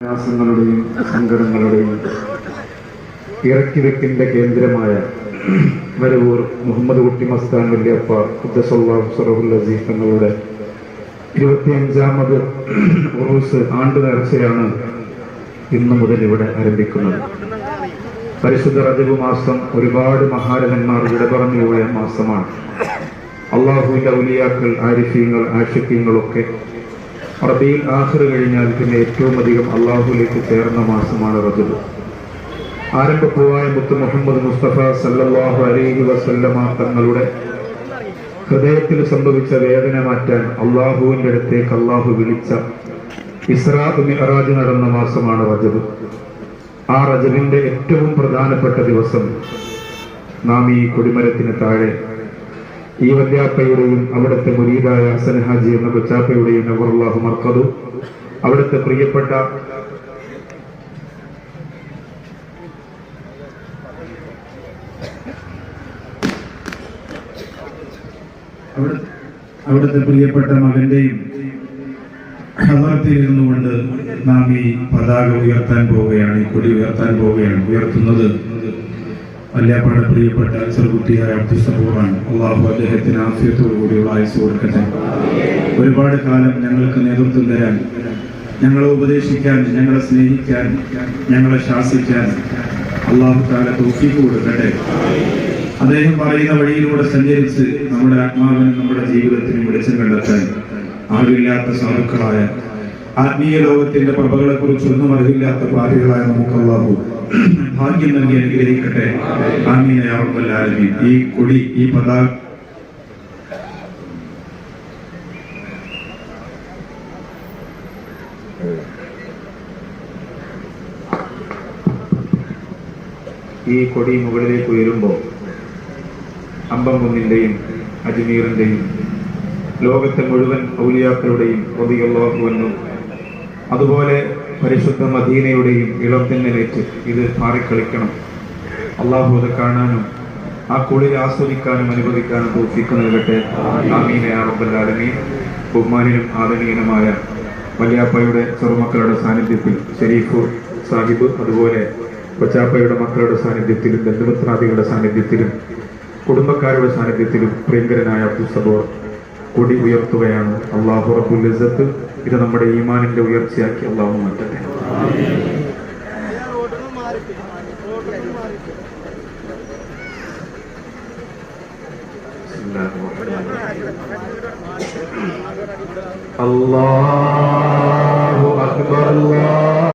പ്രയാസങ്ങളുടെയും സങ്കടങ്ങളുടെയും ഇറക്കിവെക്കിന്റെ കേന്ദ്രമായ വരവൂർ മുഹമ്മദ് കുട്ടി മസ്താൻ വല്യപ്പ അസീഫ് തങ്ങളുടെ 25ാമത് ഉറൂസ് ആണ്ട് നേർച്ചയാണ് ഇന്നു മുതൽ ഇവിടെ ആരംഭിക്കുന്നത്. പരിശുദ്ധ റജബ് മാസം ഒരുപാട് മഹാരഥന്മാർ വിട പറഞ്ഞു പോയ മാസമാണ്. അള്ളാഹുവിന്റെ ഔലിയാക്കൾ, ആരിഫീങ്ങൾ, ആഷിഖീങ്ങളൊക്കെ റബീഉൽ ആഖിർ കഴിഞ്ഞാൽ പിന്നെ ഏറ്റവും അധികം അള്ളാഹുലേക്ക് ചേർന്ന മാസമാണ് റജബ്. ആരംഭപ്പൂവായ മുത്ത് മുഹമ്മദ് മുസ്തഫ സല്ലല്ലാഹു അലൈഹി വസല്ലമ തങ്ങളുടെ ഹൃദയത്തിൽ സംഭവിച്ച വേദന മാറ്റാൻ അള്ളാഹുവിന്റെ അടുത്തേക്ക് അള്ളാഹു വിളിച്ച ഇസ്രാ മിഅ്റാജ് നടന്ന മാസമാണ് റജബ്. ആ റജബിന്റെ ഏറ്റവും പ്രധാനപ്പെട്ട ദിവസം നാം ഈ കൊടിമരത്തിന് താഴെ ഈ വല്യാപ്പയുടെയും അവിടുത്തെ മുരീദായ ഹസൻ ഹാജി എന്ന കൊച്ചാപ്പയുടെയും നവറുല്ലാഹു മർക്കദു, അവിടുത്തെ പ്രിയപ്പെട്ട മകന്റെയും ഹദറത്തിലിരുന്നുകൊണ്ട് നാം ഈ പതാക ഉയർത്താൻ പോവുകയാണ്, ഈ കൊടി ഉയർത്താൻ പോവുകയാണ്. ഉയർത്തുന്നത് വല്യാപ്പയുടെ പ്രിയപ്പെട്ട ചെറുകുട്ടിയായ അബ്ദുസബൂറാണ്. അള്ളാഹു അദ്ദേഹത്തിന് ആഫിയത്തോടു കൂടിയുള്ള ആയുസ് കൊടുക്കട്ടെ. ഒരുപാട് കാലം ഞങ്ങൾക്ക് നേതൃത്വം തരാൻ, ഞങ്ങളെ ഉപദേശിക്കാൻ, ഞങ്ങളെ സ്നേഹിക്കാൻ, ഞങ്ങളെ ശാസിക്കാൻ അള്ളാഹു തആല തൗഫീഖ് കൊടുക്കട്ടെ. അദ്ദേഹം പറയുന്ന വഴിയിലൂടെ സഞ്ചരിച്ച് നമ്മുടെ ആത്മാവിനും നമ്മുടെ ജീവിതത്തിനും വെളിച്ചം കണ്ടെത്താൻ ആരില്ലാത്ത സാധുക്കളായ ആത്മീയ ലോകത്തിന്റെ പ്രഭകളെ കുറിച്ച് ഒന്നും അറിയില്ലാത്ത പാപികളായ നമുക്ക് അല്ലാഹു ഭാഗ്യം നൽകി അനുഗ്രഹിക്കട്ടെ. ആമീൻ യാ റബ്ബൽ ആലമീൻ. ഈ കൊടി, ഈ പതാക മുകളിലേക്ക് ഉയരുമ്പോൾ അമ്പംകുന്നിന്റെയും അജ്മീറിന്റെയും ലോകത്തെ മുഴുവൻ ഔലിയാക്കളുടെയും റളിയല്ലാഹു അൻഹു, അതുപോലെ പരിശുദ്ധ മദീനയുടെയും ഇളം തെന്നലേറ്റ് ഇത് മാറിക്കളിക്കണം. അള്ളാഹു അത് കാണാനും ആ കുളിൽ ആസ്വദിക്കാനും അനുഭവിക്കാനും തൗഫീഖ് നൽകട്ടെ. ആമീൻ യാ റബ്ബൽ ആലമീൻ. ബഹുമാന്യനും ആദരണീയനുമായ വല്യാപ്പയുടെ ചെറുമക്കളുടെ സാന്നിധ്യത്തിൽ, ഷരീഫ് സാഹിബ് അതുപോലെ കൊച്ചാപ്പയുടെ മക്കളുടെ സാന്നിധ്യത്തിലും, ബന്ധുമിത്രാദികളുടെ സാന്നിധ്യത്തിലും, കുടുംബക്കാരുടെ സാന്നിധ്യത്തിലും പ്രിയങ്കരനായ അബ്ദുസബൂർ കൊടി ഉയർത്തുകയാണ്. അല്ലാഹു റബ്ബുൽ ഇസ്സത്ത് ഇത് നമ്മുടെ ഈമാനിന്റെ ഉയർച്ചയാക്കി അല്ലാഹു മാറ്റട്ടെ. അല്ലാഹു